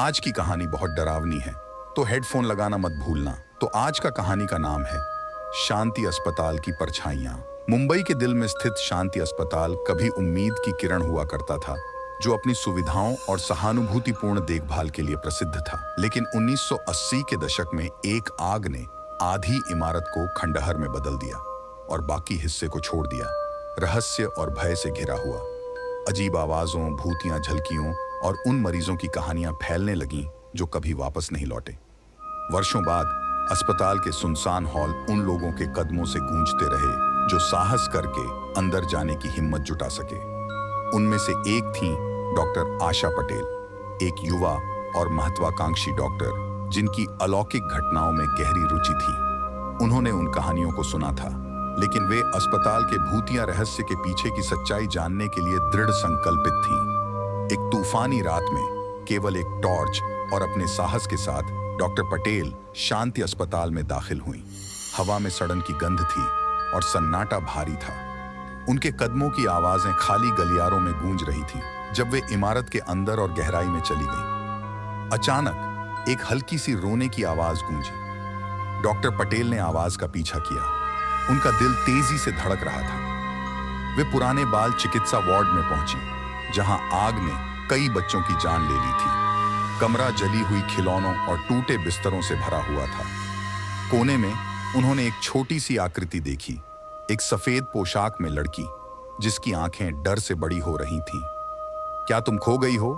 आज की कहानी बहुत डरावनी है, तो हेडफोन लगाना मत भूलना। तो आज का कहानी का नाम है शांति अस्पताल की परछाइयां। मुंबई के दिल में स्थित शांति अस्पताल कभी उम्मीद की किरण हुआ करता था, जो अपनी सुविधाओं और सहानुभूतिपूर्ण देखभाल के लिए प्रसिद्ध था। लेकिन 1980 के दशक में एक आग ने आधी इमारत को खंडहर में बदल दिया और बाकी हिस्से को छोड़ दिया। रहस्य और भय से घिरा हुआ, अजीब आवाजों, भूतियां, झलकियों और उन मरीजों की कहानियां फैलने लगीं जो कभी वापस नहीं लौटे। वर्षों बाद अस्पताल के सुनसान हॉल उन लोगों के कदमों से गूंजते रहे जो साहस करके अंदर जाने की हिम्मत जुटा सके। उनमें से एक थी डॉक्टर आशा पटेल, एक युवा और महत्वाकांक्षी डॉक्टर जिनकी अलौकिक घटनाओं में गहरी रुचि थी। उन्होंने उन कहानियों को सुना था, लेकिन वे अस्पताल के भूतिया रहस्य के पीछे की सच्चाई जानने के लिए दृढ़ संकल्पित थीं। एक तूफानी रात में केवल एक टॉर्च और अपने साहस के साथ डॉक्टर पटेल शांति अस्पताल में दाखिल हुई। हवा में सड़न की गंध थी और सन्नाटा भारी था। उनके कदमों की आवाजें खाली गलियारों में गूंज रही थीं जब वे इमारत के अंदर और गहराई में चली गईं। अचानक एक हल्की सी रोने की आवाज गूंजी। डॉक्टर पटेल ने आवाज का पीछा किया। उनका दिल तेजी से धड़क रहा था। वे पुराने बाल चिकित्सा वार्ड में पहुंची, जहां आग ने कई बच्चों की जान ले ली थी। कमरा जली हुई खिलौनों और टूटे बिस्तरों से भरा हुआ था। कोने में उन्होंने एक छोटी सी आकृति देखी, एक सफेद पोशाक में लड़की जिसकी आंखें डर से बड़ी हो रही थीं। क्या तुम खो गई हो?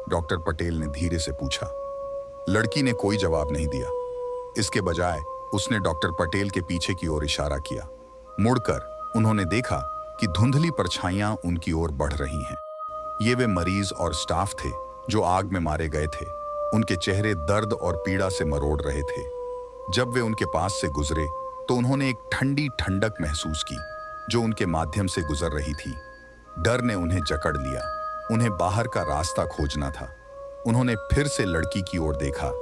डॉक्टर पटेल ने धीरे से पूछा। लड़की ने कोई जवाब नहीं दिया। इसके बजाय उसने डॉक्टर पटेल के पीछे की ओर इशारा किया। मुड़कर उन्होंने देखा कि धुंधली परछाइयां उनकी ओर बढ़ रही हैं। ये वे मरीज और स्टाफ थे जो आग में मारे गए थे। उनके चेहरे दर्द और पीड़ा से मरोड़ रहे थे। जब वे उनके पास से गुजरे तो उन्होंने एक ठंडी ठंडक महसूस की जो उनके माध्यम से गुजर रही थी। डर ने उन्हें जकड़ लिया। उन्हें बाहर का रास्ता खोजना था। उन्होंने फिर से लड़की की ओर देखा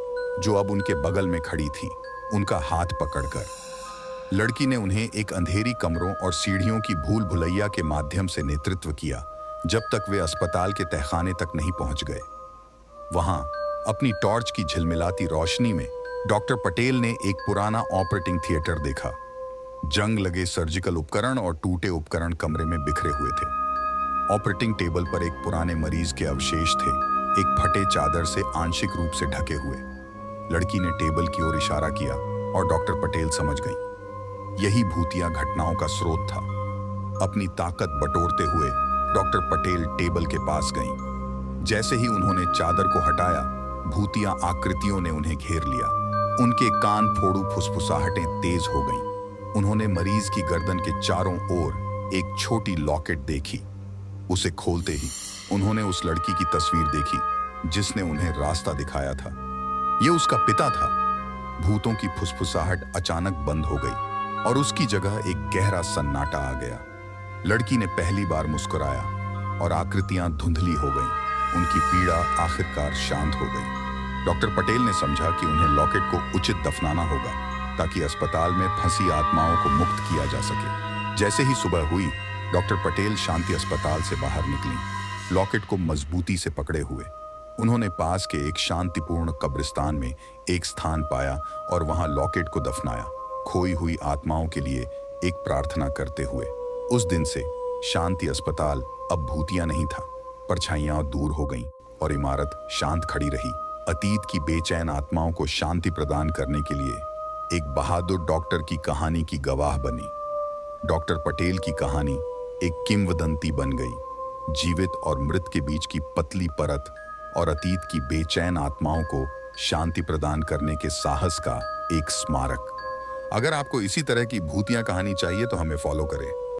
जो अब उनके बगल में खड़ी थी, उनका हाथ पकड़कर। लड़की ने उन्हें एक अंधेरी कमरों और सीढ़ियों की भूल भुलैया के माध्यम से नेतृत्व किया जब तक वे अस्पताल के तहखाने तक नहीं पहुंच गए। वहां अपनी टॉर्च की झिलमिलाती रोशनी में डॉक्टर पटेल ने एक पुराना ऑपरेटिंग थिएटर देखा। जंग लगे सर्जिकल उपकरण और टूटे उपकरण कमरे में बिखरे हुए थे। ऑपरेटिंग टेबल पर एक पुराने मरीज के अवशेष थे, एक फटे चादर से आंशिक रूप से ढके हुए। लड़की ने टेबल की ओर इशारा किया और डॉक्टर पटेल समझ गई। यही भूतिया घटनाओं का स्रोत था। अपनी ताकत बटोरते हुए डॉक्टर पटेल टेबल के पास गईं। जैसे ही उन्होंने चादर को हटाया, भूतिया आकृतियों ने उन्हें घेर लिया। उनके कान फोड़ू फुसफुसाहटें तेज हो गईं। उन्होंने मरीज की गर्दन के चारों ओर एक छोटी लॉकेट देखी। उसे खोलते ही उन्होंने उस लड़की की तस्वीर देखी जिसने उन्हें रास्ता दिखाया था। ये उसका पिता था। भूतों की फुसफुसाहट अचानक बंद हो गई और उसकी जगह एक गहरा सन्नाटा आ गया। लड़की ने पहली बार मुस्कुराया और आकृतियां धुंधली हो गईं। उनकी पीड़ा आखिरकार शांत हो गई। डॉक्टर पटेल ने समझा कि उन्हें लॉकेट को उचित दफनाना होगा ताकि अस्पताल में फंसी आत्माओं को मुक्त किया जा सके। जैसे ही सुबह हुई, डॉक्टर पटेल शांति अस्पताल से बाहर निकली, लॉकेट को मजबूती से पकड़े हुए। उन्होंने पास के एक शांतिपूर्ण कब्रिस्तान में एक स्थान पाया और वहां लॉकेट को दफनाया, खोई हुई आत्माओं के लिए एक प्रार्थना करते हुए। उस दिन से शांति अस्पताल अब भूतिया नहीं था। परछाइयां दूर हो गईं और इमारत शांत खड़ी रही, अतीत की बेचैन आत्माओं को शांति प्रदान करने के लिए एक बहादुर डॉक्टर की कहानी की गवाह बनी। डॉक्टर पटेल की कहानी एक किंवदंती बन गई, जीवित और मृत के बीच की पतली परत और अतीत की बेचैन आत्माओं को शांति प्रदान करने के साहस का एक स्मारक। अगर आपको इसी तरह की भूतिया कहानी चाहिए तो हमें फॉलो करें।